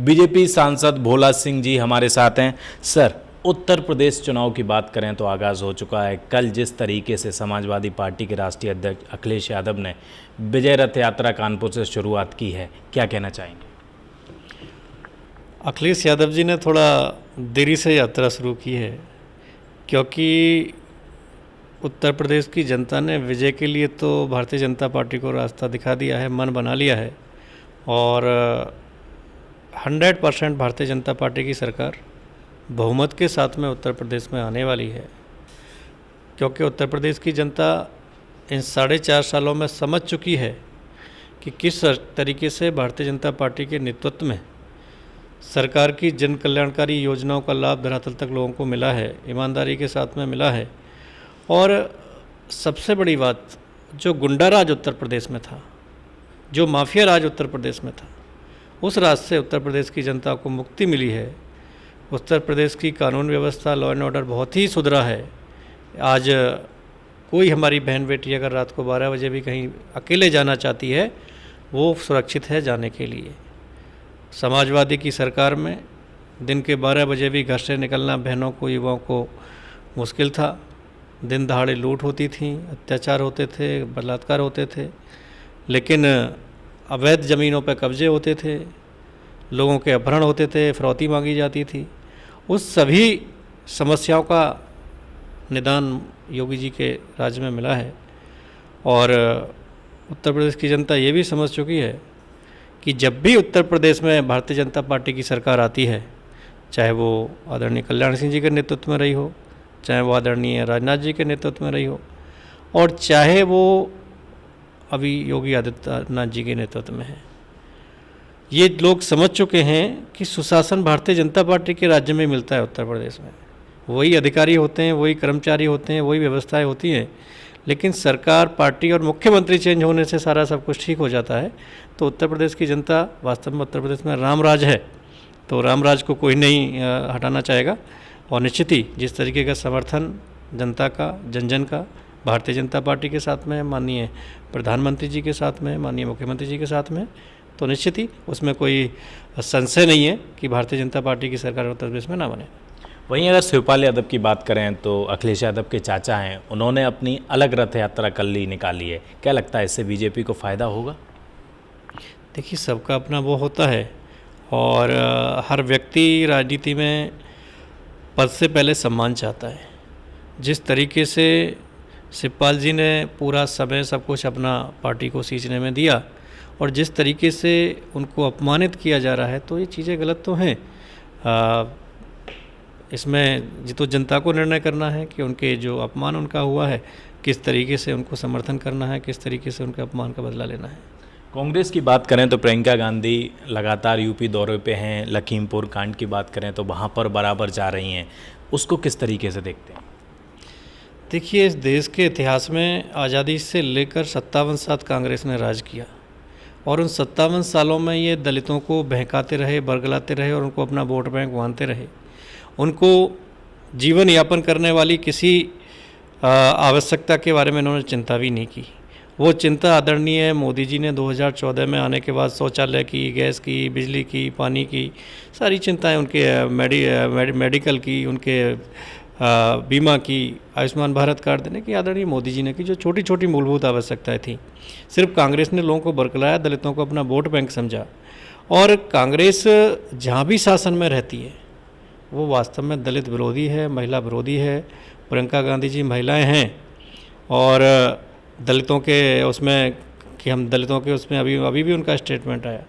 BJP सांसद भोला सिंह जी हमारे साथ हैं। सर, उत्तर प्रदेश चुनाव की बात करें तो आगाज़ हो चुका है। कल जिस तरीके से समाजवादी पार्टी के राष्ट्रीय अध्यक्ष अखिलेश यादव ने विजय रथ यात्रा कानपुर से शुरुआत की है, क्या कहना चाहेंगे? अखिलेश यादव जी ने थोड़ा देरी से यात्रा शुरू की है, क्योंकि उत्तर प्रदेश की जनता ने विजय के लिए तो भारतीय जनता पार्टी को रास्ता दिखा दिया है, मन बना लिया है और 100% भारतीय जनता पार्टी की सरकार बहुमत के साथ में उत्तर प्रदेश में आने वाली है। क्योंकि उत्तर प्रदेश की जनता इन 4.5 सालों में समझ चुकी है कि किस तरीके से भारतीय जनता पार्टी के नेतृत्व में सरकार की जन कल्याणकारी योजनाओं का लाभ धरातल तक लोगों को मिला है, ईमानदारी के साथ में मिला है। और सबसे बड़ी बात, जो गुंडा राज उत्तर प्रदेश में था, जो माफिया राज उत्तर प्रदेश में था, उस राज से उत्तर प्रदेश की जनता को मुक्ति मिली है। उत्तर प्रदेश की कानून व्यवस्था, लॉ एंड ऑर्डर बहुत ही सुधरा है। आज कोई हमारी बहन बेटी अगर रात को 12 बजे भी कहीं अकेले जाना चाहती है, वो सुरक्षित है जाने के लिए। समाजवादी की सरकार में दिन के 12 बजे भी घर से निकलना बहनों को, युवाओं को मुश्किल था। दिन दहाड़े लूट होती थी, अत्याचार होते थे, बलात्कार होते थे, लेकिन अवैध ज़मीनों पर कब्जे होते थे, लोगों के अपहरण होते थे, फिरौती मांगी जाती थी। उस सभी समस्याओं का निदान योगी जी के राज्य में मिला है। और उत्तर प्रदेश की जनता ये भी समझ चुकी है कि जब भी उत्तर प्रदेश में भारतीय जनता पार्टी की सरकार आती है, चाहे वो आदरणीय कल्याण सिंह जी के नेतृत्व में रही हो, चाहे वो आदरणीय राजनाथ जी के नेतृत्व में रही हो, और चाहे वो अभी योगी आदित्यनाथ जी के नेतृत्व में है, ये लोग समझ चुके हैं कि सुशासन भारतीय जनता पार्टी के राज्य में मिलता है। उत्तर प्रदेश में वही अधिकारी होते हैं, वही कर्मचारी होते हैं, वही व्यवस्थाएं होती हैं, लेकिन सरकार, पार्टी और मुख्यमंत्री चेंज होने से सारा सब कुछ ठीक हो जाता है। तो उत्तर प्रदेश की जनता वास्तव में उत्तर प्रदेश में राम राज है, तो राम राज को कोई नहीं हटाना चाहेगा। और निश्चित ही जिस तरीके का समर्थन जनता का, जन जन का भारतीय जनता पार्टी के साथ में, माननीय प्रधानमंत्री जी के साथ में, माननीय मुख्यमंत्री जी के साथ में, तो निश्चित ही उसमें कोई संशय नहीं है कि भारतीय जनता पार्टी की सरकार उत्तर प्रदेश में ना बने। वहीं अगर शिवपाल यादव की बात करें तो अखिलेश यादव के चाचा हैं, उन्होंने अपनी अलग रथ यात्रा कल ही निकाली है। क्या लगता है इससे बीजेपी को फ़ायदा होगा? देखिए, सबका अपना वो होता है और हर व्यक्ति राजनीति में पद से पहले सम्मान चाहता है। जिस तरीके से शिवपाल जी ने पूरा समय सब कुछ अपना पार्टी को सींचने में दिया और जिस तरीके से उनको अपमानित किया जा रहा है, तो ये चीज़ें गलत तो हैं। इसमें तो जनता को निर्णय करना है कि उनके जो अपमान उनका हुआ है, किस तरीके से उनको समर्थन करना है, किस तरीके से उनके अपमान का बदला लेना है। कांग्रेस की बात करें तो प्रियंका गांधी लगातार यूपी दौरे पे हैं। लखीमपुर कांड की बात करें तो वहाँ पर बराबर जा रही हैं, उसको किस तरीके से देखते हैं? देखिए, इस देश के इतिहास में आज़ादी से लेकर 57 साल कांग्रेस ने राज किया और उन 57 सालों में ये दलितों को बहकाते रहे, बरगलाते रहे और उनको अपना वोट बैंक मानते रहे। उनको जीवन यापन करने वाली किसी आवश्यकता के बारे में इन्होंने चिंता भी नहीं की। वो चिंता आदरणीय मोदी जी ने 2014 में आने के बाद शौचालय की, गैस की, बिजली की, पानी की, सारी चिंताएं उनके मेडिकल की, उनके बीमा की, आयुष्मान भारत कार्ड देने की आदरणीय मोदी जी ने की। जो छोटी छोटी मूलभूत आवश्यकताएं थी, सिर्फ कांग्रेस ने लोगों को बरगलाया, दलितों को अपना वोट बैंक समझा। और कांग्रेस जहाँ भी शासन में रहती है वो वास्तव में दलित विरोधी है, महिला विरोधी है। प्रियंका गांधी जी महिलाएं हैं और दलितों के उसमें कि हम दलितों के उसमें अभी भी उनका स्टेटमेंट आया,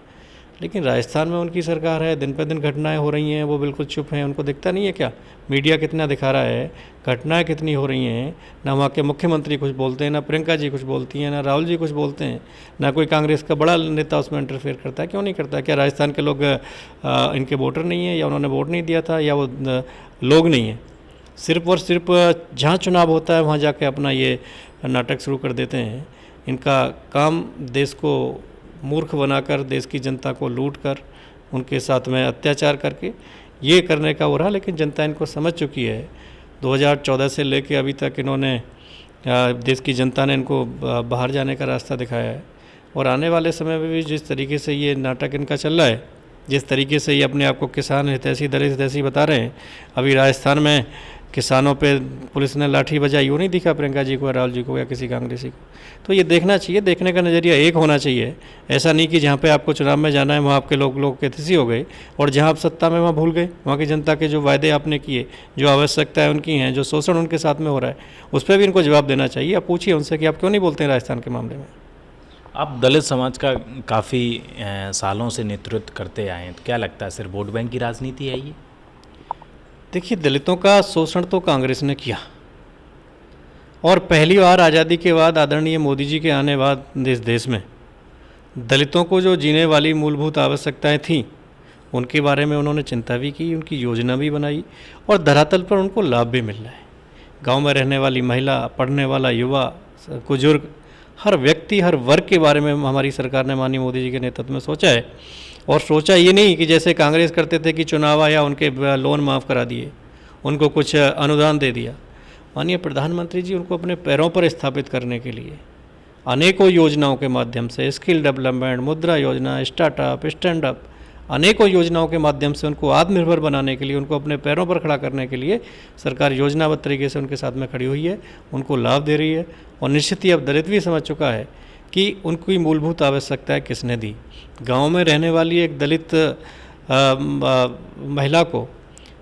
लेकिन राजस्थान में उनकी सरकार है, दिन पर दिन घटनाएं हो रही हैं, वो बिल्कुल चुप हैं। उनको दिखता नहीं है क्या? मीडिया कितना दिखा रहा है, घटनाएं कितनी हो रही हैं। ना वहाँ के मुख्यमंत्री कुछ बोलते हैं, ना प्रियंका जी कुछ बोलती हैं, ना राहुल जी कुछ बोलते हैं, ना कोई कांग्रेस का बड़ा नेता उसमें इंटरफेयर करता है। क्यों नहीं करता? क्या राजस्थान के लोग इनके वोटर नहीं हैं, या उन्होंने वोट नहीं दिया था, या वो लोग नहीं हैं? सिर्फ और सिर्फ जहाँ चुनाव होता है वहाँ जाके अपना ये नाटक शुरू कर देते हैं। इनका काम देश को मूर्ख बनाकर, देश की जनता को लूट कर, उनके साथ में अत्याचार करके ये करने का हो रहा। लेकिन जनता इनको समझ चुकी है। 2014 से लेके अभी तक इन्होंने, देश की जनता ने इनको बाहर जाने का रास्ता दिखाया है और आने वाले समय में भी जिस तरीके से ये नाटक इनका चल रहा है, जिस तरीके से ये अपने आप को किसान हितैषी दलित हितैषी बता रहे हैं, अभी राजस्थान में किसानों पे पुलिस ने लाठी बजाई, वो नहीं दिखा प्रियंका जी को, राहुल जी को या किसी कांग्रेसी को। तो ये देखना चाहिए, देखने का नज़रिया एक होना चाहिए। ऐसा नहीं कि जहाँ पे आपको चुनाव में जाना है वहाँ आपके लोग हितैषी हो गए और जहाँ आप सत्ता में वहाँ भूल गए। वहाँ की जनता के जो वायदे आपने किए, जो आवश्यकताएं उनकी हैं, जो शोषण उनके साथ में हो रहा है, उस पर भी इनको जवाब देना चाहिए। आप पूछिए उनसे कि आप क्यों नहीं बोलते हैं राजस्थान के मामले में। आप दलित समाज का काफ़ी सालों से नेतृत्व करते आए हैं, तो क्या लगता है सिर्फ वोट बैंक की राजनीति है ये? देखिए, दलितों का शोषण तो कांग्रेस ने किया और पहली बार आज़ादी के बाद आदरणीय मोदी जी के आने बाद देश में दलितों को जो जीने वाली मूलभूत आवश्यकताएं थीं उनके बारे में उन्होंने चिंता भी की, उनकी योजना भी बनाई और धरातल पर उनको लाभ भी मिल रहा है। गांव में रहने वाली महिला, पढ़ने वाला युवा, बुजुर्ग, हर व्यक्ति, हर वर्ग के बारे में हमारी सरकार ने माननीय मोदी जी के नेतृत्व में सोचा है। और सोचा ये नहीं कि जैसे कांग्रेस करते थे कि चुनाव आया उनके लोन माफ़ करा दिए, उनको कुछ अनुदान दे दिया। माननीय प्रधानमंत्री जी उनको अपने पैरों पर स्थापित करने के लिए अनेकों योजनाओं के माध्यम से, स्किल डेवलपमेंट, मुद्रा योजना, स्टार्टअप, स्टैंड अप, अनेकों योजनाओं के माध्यम से उनको आत्मनिर्भर बनाने के लिए, उनको अपने पैरों पर खड़ा करने के लिए सरकार योजनाबद्ध तरीके से उनके साथ में खड़ी हुई है, उनको लाभ दे रही है। और निश्चित ही अब दलित भी समझ चुका है कि उनकी मूलभूत आवश्यकताएं किसने दी। गांव में रहने वाली एक दलित महिला को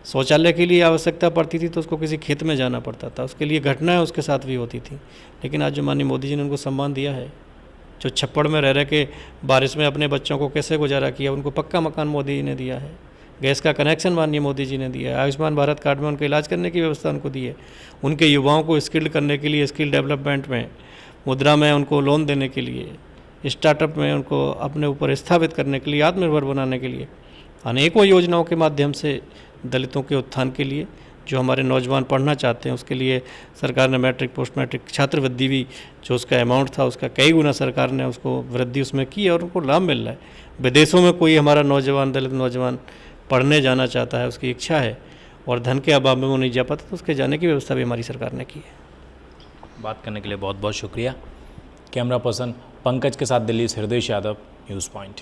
शौचालय के लिए आवश्यकता पड़ती थी तो उसको किसी खेत में जाना पड़ता था, उसके लिए घटनाएं उसके साथ भी होती थी। लेकिन आज जो माननीय मोदी जी ने उनको सम्मान दिया है, जो छप्पड़ में रह के बारिश में अपने बच्चों को कैसे गुजारा किया, उनको पक्का मकान मोदी जी ने दिया है, गैस का कनेक्शन माननीय मोदी जी ने दिया है, आयुष्मान भारत कार्ड में उनके इलाज करने की व्यवस्था उनको दी है, उनके युवाओं को स्किल्ड करने के लिए, स्किल डेवलपमेंट में, मुद्रा में उनको लोन देने के लिए, स्टार्टअप में उनको अपने ऊपर स्थापित करने के लिए, आत्मनिर्भर बनाने के लिए अनेकों योजनाओं के माध्यम से दलितों के उत्थान के लिए, जो हमारे नौजवान पढ़ना चाहते हैं उसके लिए सरकार ने मैट्रिक, पोस्ट मैट्रिक छात्रवृत्ति भी, जो उसका अमाउंट था उसका कई गुना सरकार ने उसको वृद्धि उसमें की और उनको लाभ मिल रहा है। विदेशों में कोई हमारा नौजवान, दलित नौजवान पढ़ने जाना चाहता है, उसकी इच्छा है और धन के अभाव में वो नहीं जा पाता, तो उसके जाने की व्यवस्था भी हमारी सरकार ने की है। बात करने के लिए बहुत बहुत शुक्रिया। कैमरा पर्सन पंकज के साथ दिल्ली से हृदय यादव, न्यूज़ पॉइंट।